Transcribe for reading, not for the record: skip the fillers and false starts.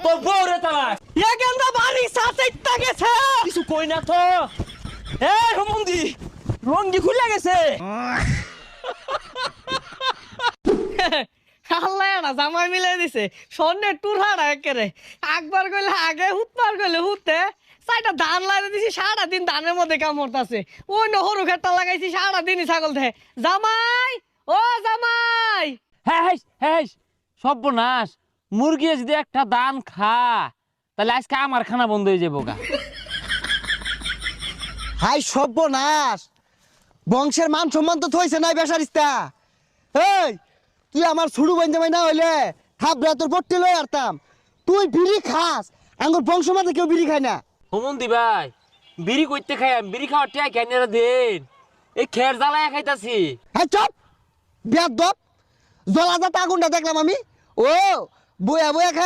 তোর বউরে তালাক। এ গেন্দা বাড়ি সাথে গেছে। কিছু কই না তো। এ রমন্দি রঙ্গি খুলে গেছে। আল্লাহ না জামাই মিলে দিছে স্বর্ণের টুর হারা একেরে একবার কইলে আগে হুতবার কইলে হুতে চাইটা ধান লাগিয়ে দিছি সারাদিন ধানের মধ্যে কামড়তাছে ওই না হরু খেটটা লাগাইছি সারাদিনই ছাগল ধে জামাই ও জামাই হ্যাঁ হ্যাঁ সর্বনাশ মুরগি যদি একটা দান খা তাহলে আজকে আমার খানা বন্ধ হয়ে যাবো গা। হাই সর্বনাশ বংশের মান সম্মান তো থইছে নাই বেসারিস্তা। এই তুই আমার ছুড়ু বান্ধে না হইলে থাপড়া তোর পট্টি লই আরতাম। তুই বিড়ি খাস আঙ্গুর বংশ মাঝে কেউ বিড়ি খায় না। হোমন্দি ভাই বিড়ি করতে খাই বিড়ি খাওয়ার টিয়া কেন দেন এই খের জ্বালায় খাইতাছি। হ্যাঁ চপ বেদ দপ জলাজাত আগুনটা দেখলাম আমি। ও বয়া বয়া খায়